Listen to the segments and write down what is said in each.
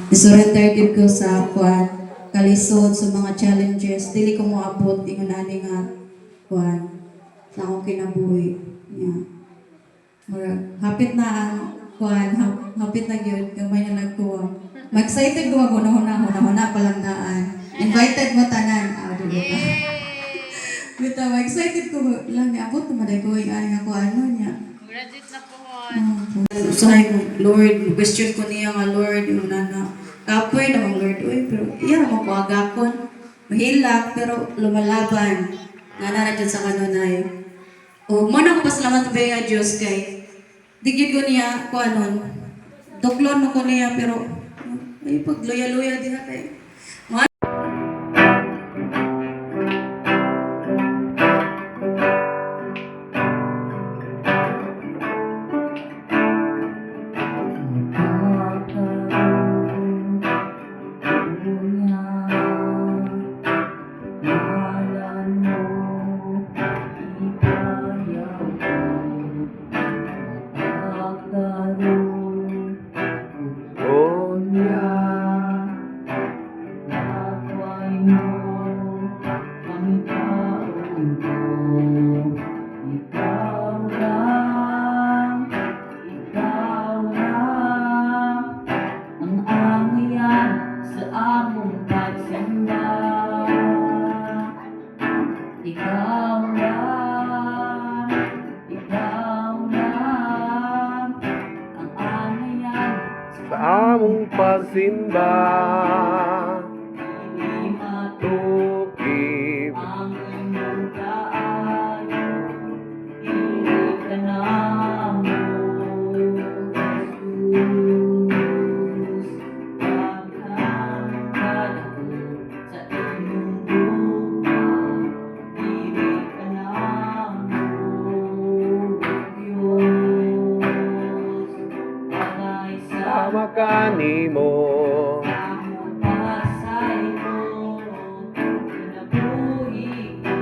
isurrender gid ko sa kuan kalisod sa mga challenges dili ko moabot ingon ani nga kuan sa akong kinabuhi niya. Hapit na ang kuan, hapit na gyud gamay na nagkuha. Ma-excited ko ako huna pa lang daan. Invited mo tanan, di ba? Bita, ma-excited ko lang niya abot tumaday ko ang nga kuan mo niya. Graduate na po. Usahay ko, Lord, question ko niya nga Lord, yung nana. Kapoy na mga Lord, uy, pero iya naman ko agakon. Mahilak, pero lumalaban. Nga na dyan sa kanunay. O, muna ko pasalamat ba nga Diyos kay digid ko niya, ko anon, doklon mo ko niya, pero ay, pag luya-luya din na kay. Sa among pagsimba, tukib ang inyong kaayo, hindi ka na mo, Jesus. Pagkakad ako sa inyong buka, hindi ka na mo, Diyos. Bagay sa sama kanimo. among pasay ko, kinabuhi ko,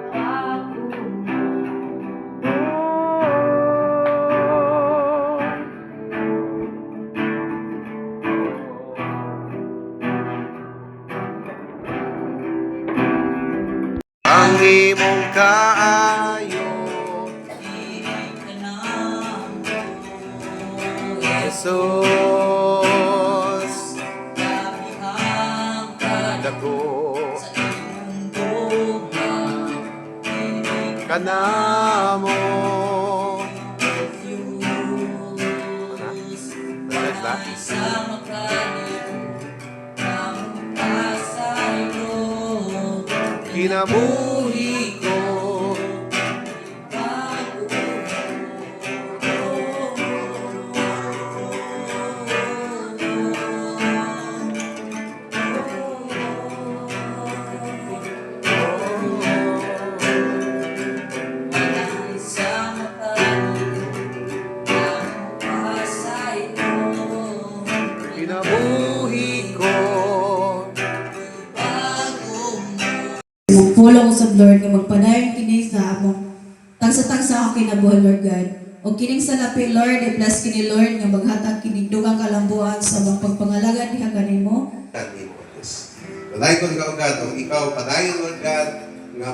ipago mo. Ang imong kaayo, Hindi ka na mo, Jesus, kabihang ka dako sa iyong buka, hindi ka kanamo. Diyos. Next na. Sa makanito, among pasay ko, Kinabuhi ko, ipago Walay sa makanito, among pasay ko, kinabuhi ko. ipago mo. Magpulong sa Lord nga magpadayon kini sa among tagsa-tagsa akong kinabuhi Lord God. O kining salapi Lord, i-bless kini Lord nga maghatag kini dugang kalambuan sa mga pagpangalaga diha kanimo. Tani mo Diyos. Padayon ka God, o ikaw padayon Lord God, nga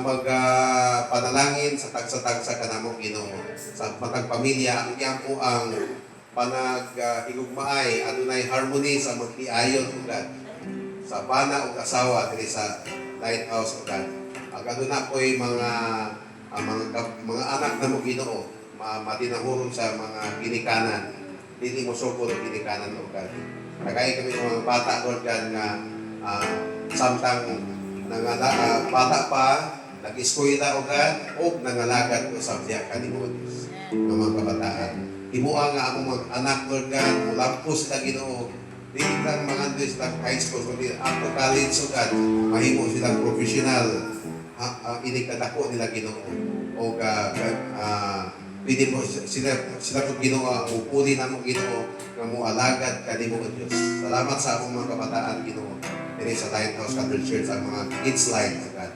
panalangin sa tagsa-tagsa ka namo Ginoo. Sa matag pamilya, ang iyang po ang higugmaay, adunay harmony sa magtiayon o God. Sa bana o asawa diri sa Lighthouse o God. Ang aduna po'y mga anak na mo Ginoo, matinahurong sa mga ginikanan. Dili mo sugod ang ginikanan o God. Kagaya kami ng mga bata, Lord God, nga samtang bata pa, nag-eskwela o God, o nangalagad o sabya kanimo Diyos ng mga kabataan. Himuha nga among mga anak, Lord God, mulampo sila Ginoo. Dili lang mga Diyos lang high school, kundi after college o God, mahimo silang professional. Inikadako nila Ginoo. O pwede mo sila kung Ginoo, upuli na mo Ginoo, nga mo alagad kanimo o Diyos. Salamat sa among mga kabataan Ginoo. Dili sa Lighthouse Catholic Church ang mga kids light o God.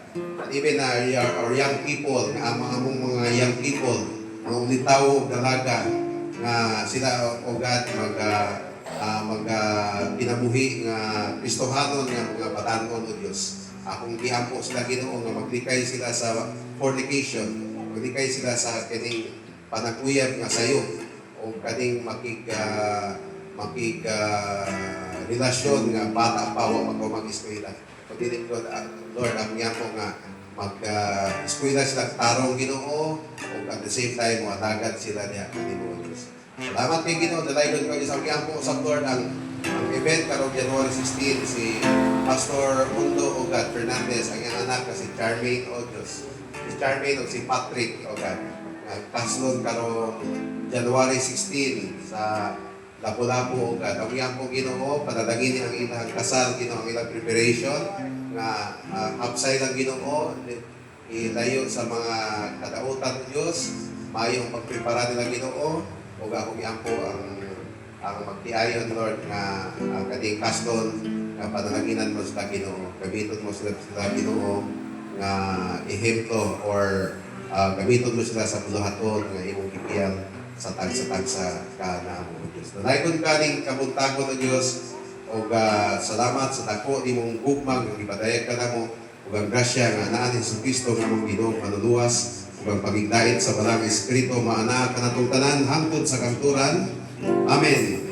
And even our young people, nga among mga young people, mga ulitaw, dalaga, nga sila o God kinabuhi nga Kristohanon nga mga batanon o Dios. Akong giampo sila Ginoo nga maglikay sila sa fornication, maglikay sila sa kining panaguyab nga sayo o kaning relasyon nga bata pa wa mag-eskwela. Pagdinig ko, Lord, ang giampo nga mag-eskwela sila tarong Ginoo o at the same time matagad sila niya kanimo Dios. Salamat kay Ginoo, dalayon ko isang giampo sa Lord ang event karong January 16 si Pastor Mundo Ogad Fernandez, ang iyang anak si Charmaine Odios. Si Charmaine o si Patrick Ogad. Kaslon karong January 16 sa Lapu-Lapu Ogad. Ang iyang po Ginoo, padalangin ang ilang kasal, Ginoo, ang ilang preparation nga hapsay lang Ginoo, ilayo sa mga kadautan ng Diyos, mayong pagprepara nila Ginoo, o akong iyang po ang magtiayon, Lord, nga kating kaston nga panalanginan mo sila Ginoo. Gamiton mo sila Ginoo nga ehemplo or gamiton mo sila sa buluhaton nga imong gipiyang sa tagsa-tagsa ka na mo Diyos. Nanaykon ka ning kabuntagon ng Diyos o salamat sa dako imong gugmang nga ipadayag ka na mo ug ang grasya nga naa ni Kristo nga mong Ginoo panuluwas ug ang pagigdait sa Balang Espiritu maana kanatong tanan hangtod sa kanturan. Amen.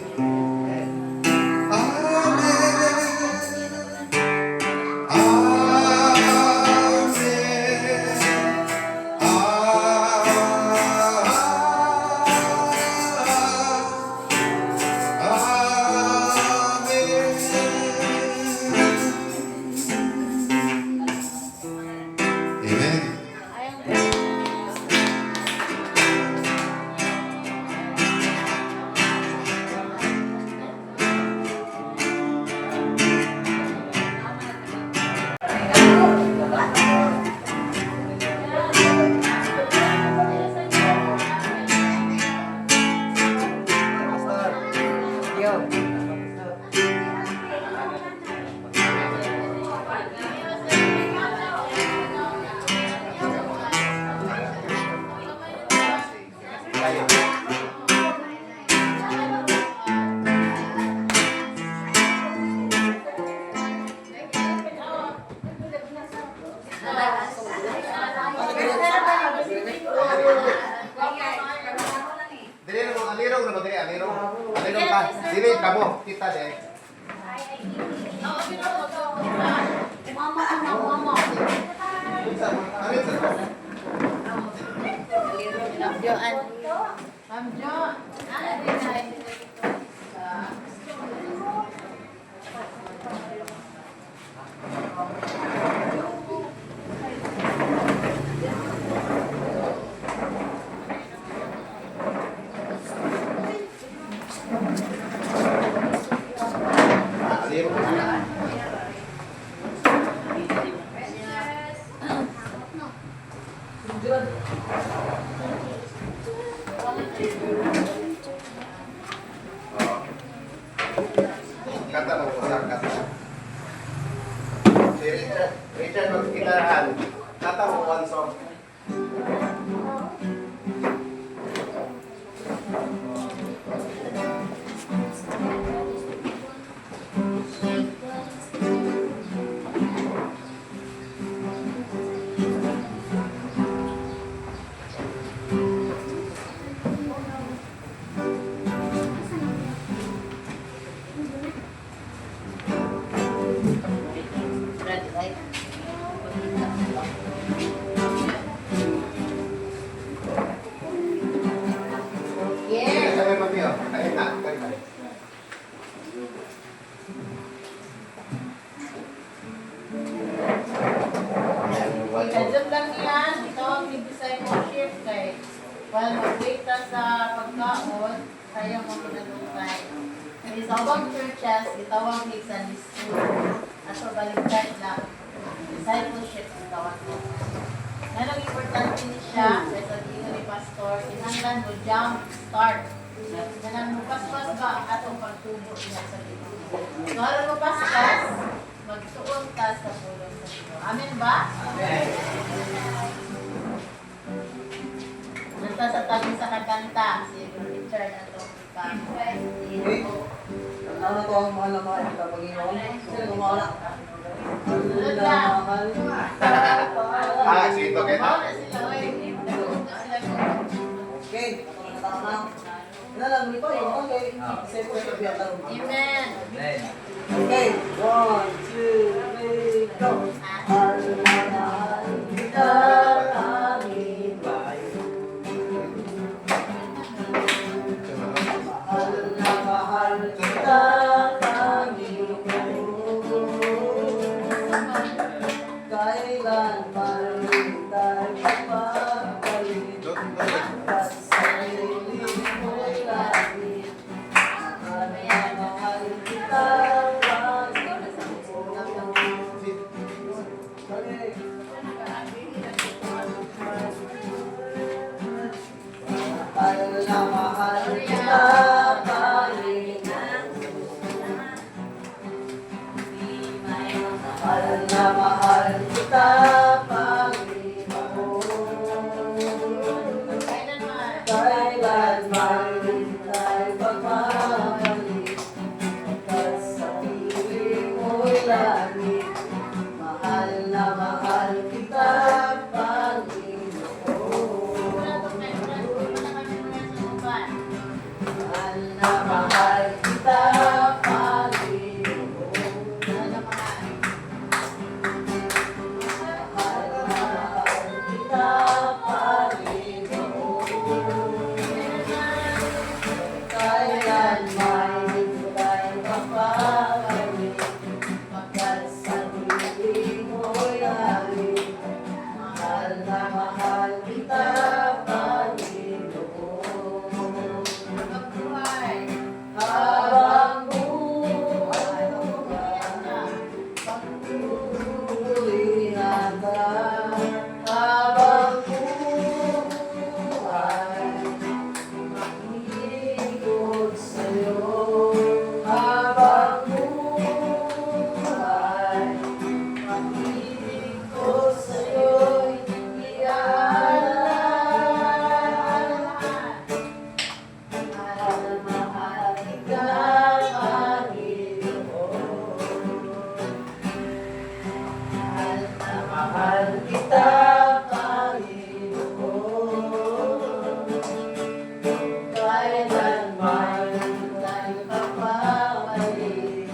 Alirong ka. Dili kamo kita de. Kata mo sa kata. Si Richard magkitaan. Kata mo one song. Kadam lang yan, itawag ni discipleship kay while mag-wait ka sa pagkaon, kaya mo pinalungkay. May isawang churches, itawag ni Sunday School. At so baliktad lang, discipleship itawag mo. Nanong importante ni siya, kaya sabihin ni Pastor, inanglan mo jump start. Nanang mo paspas ba atong pagtubo niya sa Diyos. So harap mo paspas, magsuon ka sa pulong sa Diyos. Amen ba? Amen. Nanta sa tabi sa kakanta, si Richard na ito. Ano to ang mahal na mahal kita, Panginoon? Sino kumawala? Sunod lang. Ah, sito kita. Mao na sila, oy. Nag-uusap na sila kung Okay, ako na tama na. Inalang ni pa yun, okay. Save ko siya biya tarong. Amen. Okay, 1, 2, 3, go. Mahal na mahal kita, aming bayan. Mahal na mahal kita, aming bayan. Kailanman tayo magpapalit. At sa sarili mo'y langit. Mahal na mahal kita, mahal na mahal kita, Panginoon. Mahal na mahal kita, Panginoon. kailanman. Kailanman tayo magmamalik. At sa piling mo'y langit. Mahal na mahal kita, Panginoon. Wala to, may friends. Wala kami friends sa uban. Mahal na mahal kita, Panginoon. Wala na mahal. Mahal na mahal kita, Panginoon. Kailanman tayo magpapalik. Pagkat sa piling mo'y langit. Mahal na mahal kita, Panginoon. Magbuhay. Habang buhay, pagpupulihan ka. Habang buhay, makikinig sa'yo. Habang buhay, makikinig ko sa'yo'y iaalala. Mahal na mahal kita, Panginoon. Mahal na mahal kita, Panginoon. Kailanman tayo papabalik.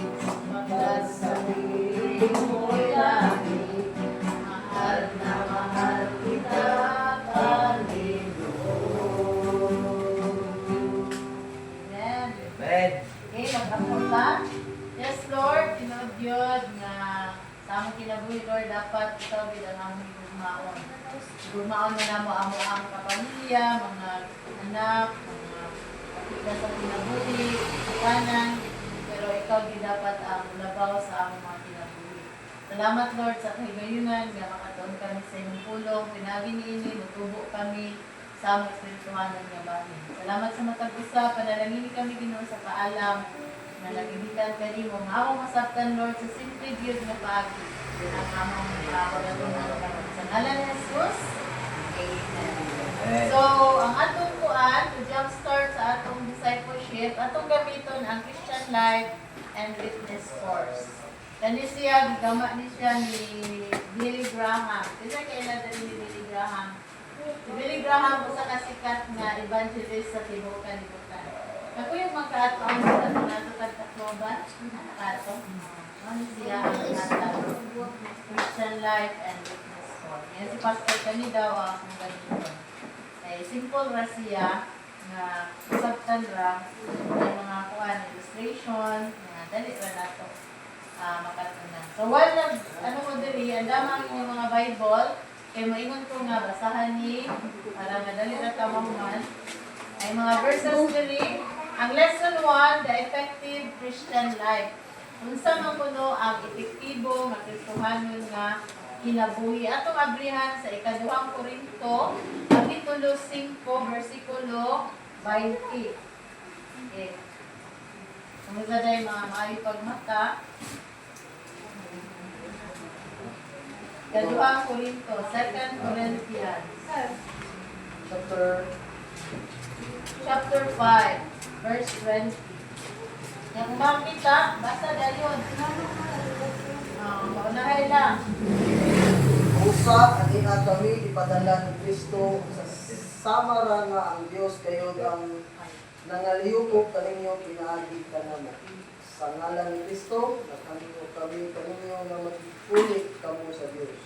Pagkat sa piling mo'y langit. Mahal na mahal kita, Panginoon. Amen. Amen. Okay, mag-apot ta. Yes, Lord, tinood yun nga sa among kinabuhi, Lord, dapat ikaw bilang among gugmaon. Gugmaon na namo amo ang kapamilya, mga anak, mga kapila sa kinabuhi, kanan, pero ikaw din dapat ang labaw sa among mga kinabuhi. Salamat, Lord, sa kahigayunan nga makatuon kami sa inyong pulong, pinagi niini, mutubo kami sa among espirituhanan nga bahin. Salamat sa matag usa, panalangin kami Ginoo sa kaalam na nagibitan kanimo nga among masabtan, Lord, sa simple gyud nga paagi. Ang among pagkakatunan sa ngalan ni Jesus. Amen. So, ang atong kuan to jumpstart sa atong discipleship, atong gamiton ang Christian Life and Witness Course. Kani siya, gigama ni siya ni Billy Graham. Isa kailan din ni Billy Graham. Si Billy Graham, usa ka sikat nga evangelist sa tibuok kalibutan. Ako yung magkaatoon sa mga katloban, nakaato. Ano siya ang natalo? Christian Life and Witness Course. Yan si Pastor kani daw ang ganito. Ay simple ra siya nga sabtan ra ang mga kuan illustration, nga dali ra nato makatunan. So while ano mo diri, ang damang inyong mga Bible, kay moingon ko nga basahan ni para madali ra ta mahuman. Ay mga verses diri, ang lesson 1, the effective Christian life. Unsa man kuno ang epektibo nga Kristohanon nga kinabuhi. Atong abrihan sa ikaduhang Korinto, kapitulo 5, versikulo 20. Okay. Kumusta dahil mga maayo pagmata. Ikaduhang Korinto, 2 Corinthians. Chapter 5, verse 20. Yung makita, basta dayon. Maunahay lang. Usa ani kami ipadala ni Kristo sa samara nga ang Dios kayo ang nangaliyok kaninyo pinaagi kanamo. Sa ngalan ni Kristo, nakanino kami kaninyo nga magpulit kamo sa Dios.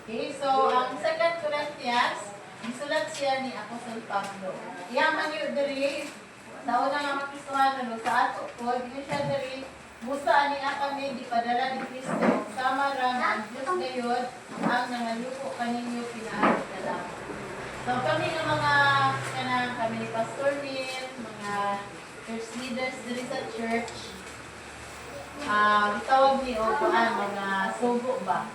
Okay, so ang 2 Corinthians, isulat siya ni Apostol Pablo. Iyaman yun diri, sa una nga makistuhan sa ato po, hindi siya diri, busa niya kami, di padala ni Kristo, sama ra ang Diyos ngayon, ang nangaluko kaninyo pinaagi na lang. So kami ng mga, kami ni Pastor Lynn, mga church leaders diri sa church, tawag ni o mga sugo ba?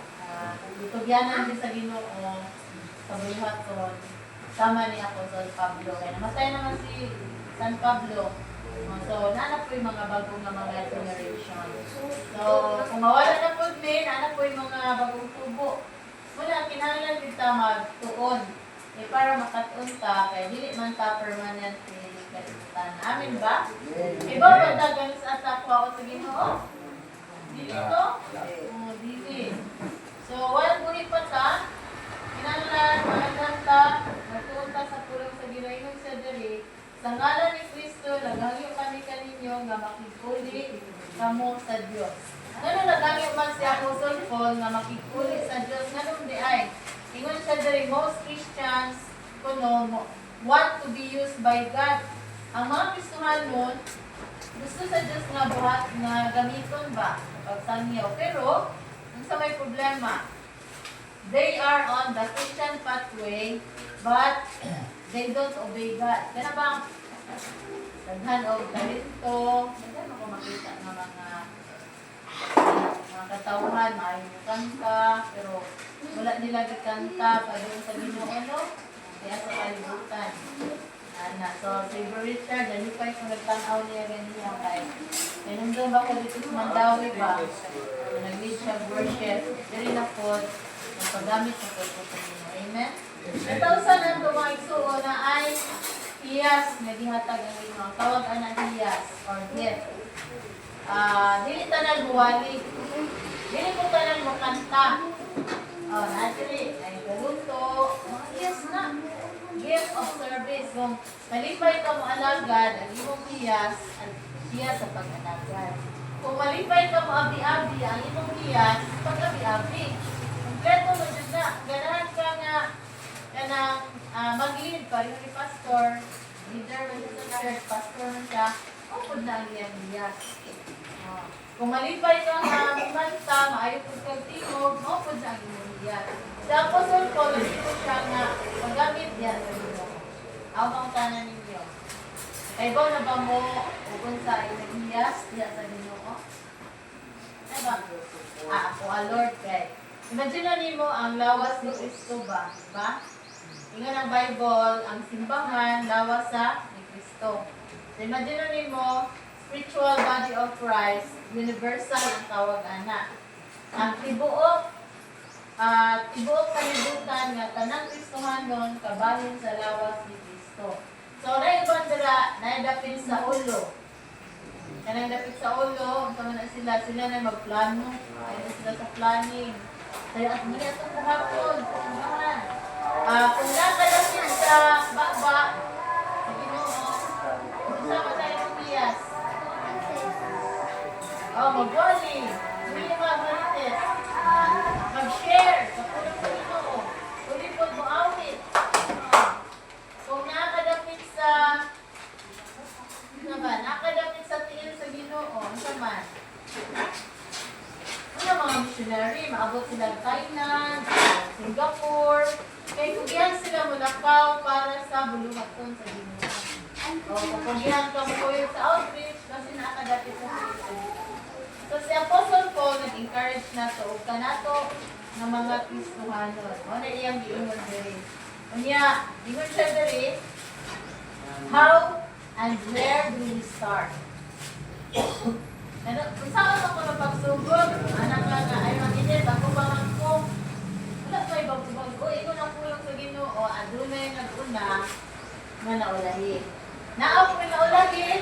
Itugyanan din sa Ginoo sa buhaton sama ni Apostol Pablo. Kaya namatay naman si San Pablo. So, naanap po yung mga bagong nga mga generation. So, kung mawala na po din, naanap po yung mga bagong tubo. Wala, kinahanglan kita magtuon. Para makatuon ta, kaya dili man ta permanent kalimutan. Amin ba? Iba ba dagan sa atako ako sa Ginoo? Dili to? Dili. So, while buhay pa ta, kinahanglan, maagdan ta, magtuon ta sa pulong sa Ginoo sa diri. Sa ngalan ni Kristo, nagangyo kami kaninyo nga makiguli kamo sa Dios. Ngano nagangyo man si Apostol Paul nga makiguli sa Dios, nganong di ay? Ingon siya diri, most Christians want to be used by God. Ang mga Kristohanon, gusto sa Diyos nga buhat na gamiton ba? Pagsangyaw. Pero, ang sa may problema, they are on the Christian pathway, but they don't obey God. Kaya ba, daghan o talento, daghan ako makita ng mga katauhan, maayon yung kanta, pero wala nila gikanta pa doon sa Ginoo, no? Kaya sa kalibutan. So, si Bro Richard, nalipay kung nagtanaw niya ganyan kay nandun ba ko dito sa Mandawi ba? Nag-lead siya worship, very na po, nagpagamit na po sa Ginoo. Amen? Natausan ang tumaigsuo na ay hiyas na gihatag ang Ginoo. Tawag na hiyas or gift. Dili tanan buwali. Dili ko tanan mo kanta. Naturally, ay galuto. Mga hiyas na. Gift of service. Kung malipay ka mo alagad, ang imong hiyas, ang hiyas sa pag-alagad. Kung malipay ka mo abi-abi, ang imong hiyas, pag-abi-abi. Kompleto mo dyan na. Ganahan ka nga kanang mag-lead pa, yung pastor, leader mo sa church, pastor mo siya, upod na ang iyang hiyas. Kung malipay ka nga kumanta, maayo kong kagtingog, upod na ang iyang hiyas. Sa Apostle Paul, dito siya nga magamit yan sa Ginoo. Ako ang tanan ninyo. Kaya ba na ba mo kung sa iyang hiyas, diya sa Ginoo? Diba? Ako ang Lord kay. Imagine mo ang lawas ni Kristo ba? Diba? Ingon ang Bible, ang simbahan, lawas sa ni Kristo. So, imagine mo, spiritual body of Christ, universal ang tawag ana. Ang tibuok kalibutan nga tanang Kristohanon kabalin sa lawas ni Kristo. So, naibandara, naidapin sa ulo. Kanang dapit sa ulo, kung na sila na magplano. Ayun sila sa planning. Kaya at niya itong kahapon, simbahan. Kung nakadapin sa baba, sa Ginoo, kasama tayo ng biyas. Magwali. Hindi mag-marites. Mag-share. Kapulong sa Ginoo. Uli po mo awit. Kung nakadapit sa nakadapit sa tiil sa Ginoo, ano man? Mga missionary, maabot sila Thailand, Singapore, kaya kugihan sila mulakaw para sa bulungaton sa Ginoo. Kung kugihan ka mo sa outreach, kasi nakadapit sa Ginoo. So si Apostle Paul nag-encourage na to, o kanato ng mga Kristohanon. O na iyang giingon diri. Unya, ingon siya diri, how and where do we start? Kung saan ako na pagsugod, anak nga ay maginit, ako ba man ko? Wala pa ibang kubag. O, ikaw na pulang sa Ginoo, adunay nag-una, nga naulahi. Naaw ko naulahi,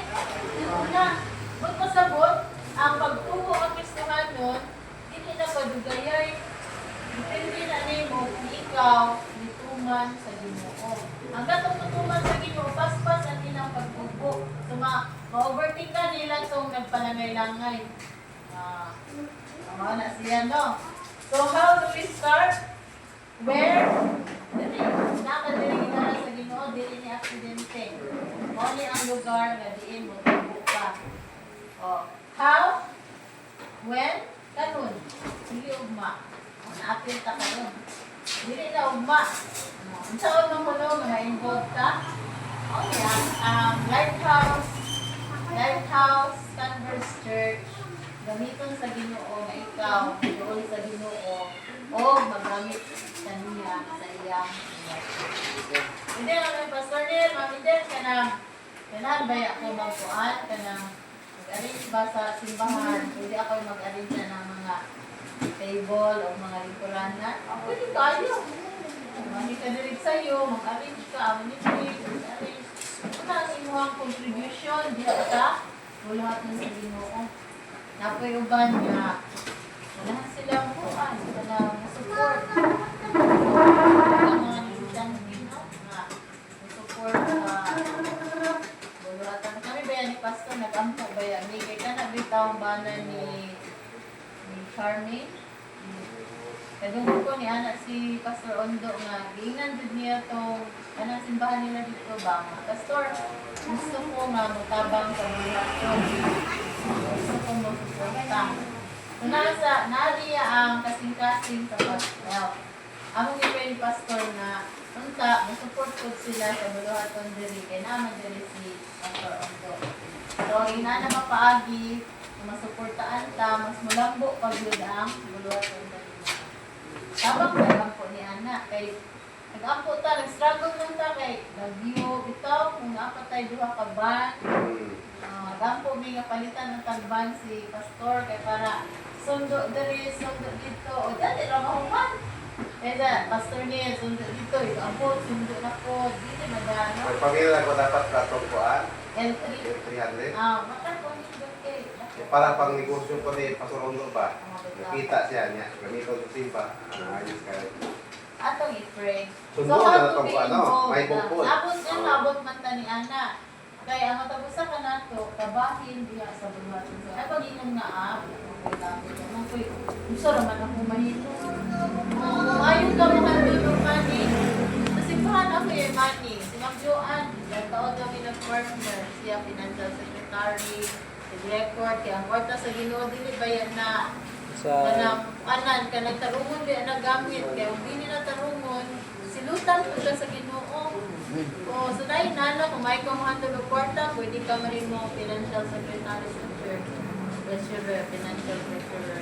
una, ba't pa sa langay-langay. Na siya, no? So, how do we start? Where? Dili. Nakadili kita sa Ginoo, dili ni aksidente. Only ang lugar nga diin mo buka. Oh. How? When? Kanon. Dili ugma. Naapil ta kanon. Dili na ugma. Ang taon mo mo nga ma-involve ka? Oh, yeah. Lighthouse Converse Church. Gamiton sa Ginoo nga ikaw, doon sa Ginoo, o magamit sa niya, sa iyang hindi naman, Pastor Neil, mamidin ka na, kailangan ba ako magpuan, ka na mag-arrange ba sa simbahan, pwede ako mag-arrange na ng mga table o mga lingkuranan, pwede kayo. Mani ka dirig sa'yo, mag-arrange ka, mag-arrange. Ito ang imuhang contribution, di ka, lahat ng sa Ginoo. Napoy uban niya, wala silang buwan, wala support. Ang mga nilutan Ginoo na support bulatan. Kami ba yan ni Pastor, nag-ampo ba yan? Kaya ka nabitaw ba na ni Charmaine? Kadunggo ko ni anak si Pastor Ondo nga, giingnan din niya itong anong simbahan nila dito ba? Pastor, gusto ko nga mutabang sa bulatan. Gusto ko mo suporta. So, nariya ang kasing-kasing sa pag-help. Among ni Pastor na unta, masupport ko sila sa buluhaton diri, kaya naman diri si Pastor Ondo. So, ina na mapaagi, masuportaan ta, mas mulambo pag yun ang buluhaton diri. Tabang na po ni Ana, kay nag-ampo ta, nag-struggle lang ta, kay nag-view, bitaw, kung napatay duha ka ban, dampo may nga palitan ng tagban si Pastor kay para sundo diri, sundo dito. O dali ra mahuman. Kaya Pastor niya sundo dito, ampo sundo na ko, dili magano. May pamilya ko dapat katungkuan. L3. 300. Mata ko ni kay. Para pang negosyo ko ni Pastor Ondo ba? Nakita siya niya. Ganito sa simba. Ayos kayo. Atong i-pray. Sundo So, na how to itong be ano, involved? may bukod. Abot man ta ni Ana. Kaya ang matapusa ka na ito, kabahin diha sa bulwaton. So, ay pag-inom nga gusto naman ako mahito. Kung ayaw ka mo ng money, nasipahan ako yung money. Si Ma'am Joanne, taon kami nag-partner. Siya financial secretary, record, kaya ang kwarta sa Ginoo, dili bayan na kanang anan, kanang tarungon di nagamit. Kaya kung di nila tarungon, silutan ko siya sa Ginoo. O, so dahil nana, kung may kumuhandol ng kwarta, pwede ka marin mo financial secretary sa church. Treasurer, financial treasurer.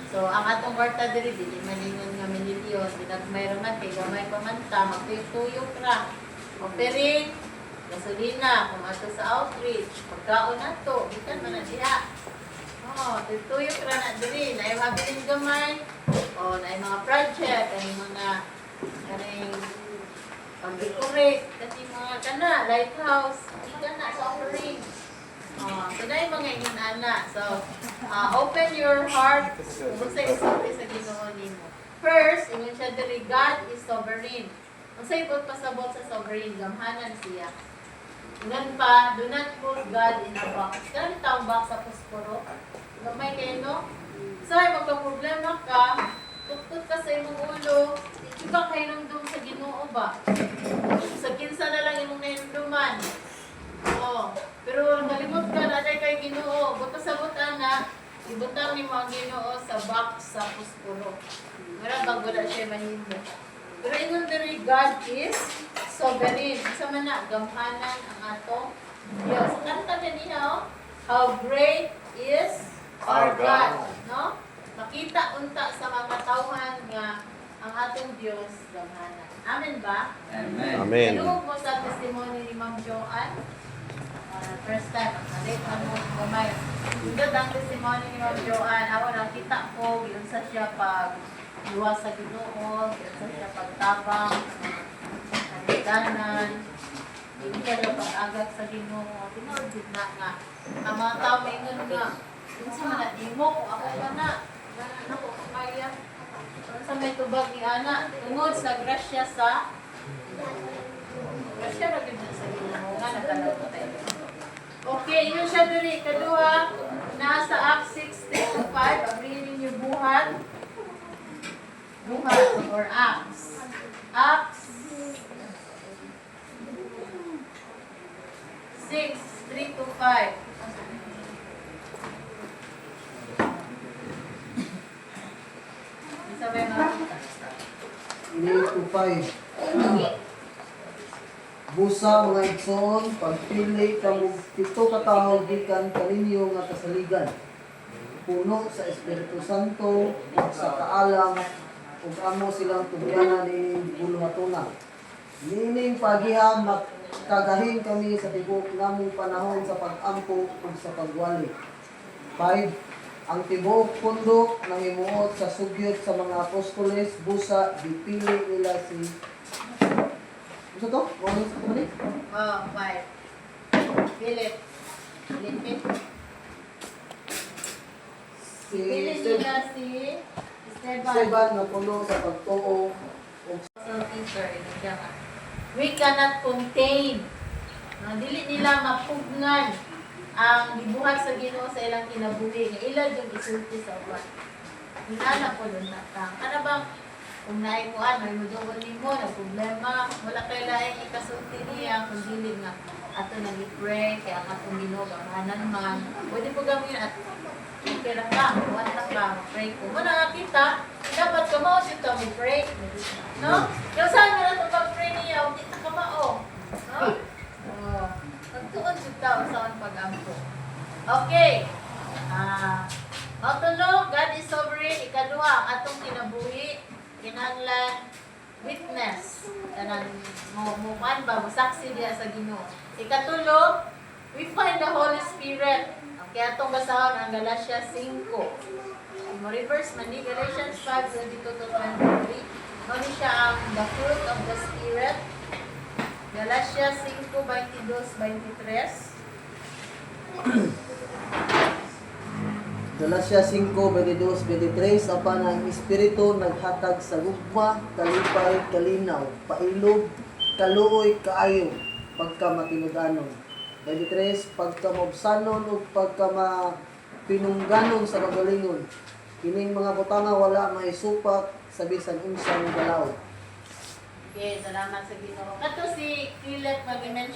So, ang atong kwarta diri, dili malingon nga milyon, dinagmay raman, kay gamay pamanta, magtuyok ra. Offering, gasolina, kung ato sa outreach, pagkaon nato, ikan man na diha. Tuyok ra na diri, na yung habiling gamay, o na yung mga project, na yung mga pag-decorate, kasi mga kana, lighthouse, kana sa offering. So, na yung mga inana. So, open your heart kung sa isulti sa Ginoo nimo. First, ingon siya diri, God is sovereign. Ang sa ibot pasabot sa sovereign, gamhanan siya. Ngan pa, do not put God in a box. Kaya taong box sa pusporo. Gamay kayo, no? So, ay magka-problema ka, tuktot ka sa imong ulo, ikaw kayo nang doon sa Ginoo ba? Sa kinsa na lang imong nahinduman. Pero nalimot ka na kay Ginoo. Buta sa buta na, ibutang ni mga Ginoo sa box sa pusporo. Mara bang wala siya mahindo. Pero ingon diri, God is sovereign. Sa man na, gamhanan ang atong Diyos. So, kanta niya, how great is our God. No? Makita unta sa mga tauhan nga ang atong Diyos gamhanan. Amen ba? Amen. Iluog mo sa testimony ni Ma'am Joanne. First time, nalit na mo gamay. Ito ang testimony ni Ma'am Joanne. Ako nakita ko, sa siya pag luwas sa Ginoo, sa siya pagtabang, nagdanan, hindi siya na pag-agad sa Ginoo. Tinordid na nga. Ang mga tao may ingon nga, kung sa mga imo, kung ako ka na, ganan ako kumaya. Sa may tubag ni Ana, tungod sa grasya sa grasya na ganda sa Ginoo nga natanaw ko tayo. Okay, yun siya diri. Kaduha, na or Acts. Acts 6:3-5. Isa ba yung makita? 3-5. Busa mga igsoon, pagpili kamo pito ka tawo gikan kaninyo nga kasaligan. Puno sa Espiritu Santo ug sa kaalam ug amo silang tugyanan ni buluhatuna. Nining pagiha makagahin kami sa tibok namong panahon sa pag-ampo ug sa pagwali. 5. Ang tibok pundok nangimuot sa sugyot sa mga apostoles busa dipili nila si Gusto to? Ano? Oh, 5. Philip. Philip. Si Pili nila si Esteban. Esteban na puno sa pagtuo ug So, teacher, ito siya nga. We cannot contain. No, dili nila mapugnan ang gibuhat sa Ginoo sa ilang kinabuhi. Nga ila yung isulti sa uwan. Hinala po doon na ta. Ano bang kung naimuan, may mudungon mo, na problema, wala kay laing ikasulti niya, kung dili nga ato nang i-pray, kaya ang atong Ginoo gamahanan man. Pwede po gawin at okay lang ka, buwan lang ka, pray ko. Muna nga kita, dapat kamao dito, may pray. No? Yung saan mo na ito pag-pray niya, huwag kita kamao. No? Nagtuon dito, saan pag-ampo. Okay. Mautunog, God is sovereign. Ikaduha, ang atong kinabuhi, kinahanglan, witness. Kanang muman ba, masaksi diya sa Ginoo. Ikatulo, we find the Holy Spirit. Kaya itong basahon ang Galatians 5. Mo reverse man ni Galatians 5:22-23. Mali siya ang the fruit of the Spirit. Galatians 5:22-23. Galacia 5:22-23 apan ang Espiritu naghatag sa gugma, kalipay, kalinaw, pailog, kaluoy, kaayo, pagka matinud-anon. 23 pagka mabsanon ug pagka pinungganon sa kagalingon. Kining mga butanga wala maisupak sa bisan unsang galaw. Okay, salamat sa Ginoo. Kato si Philip mag-mention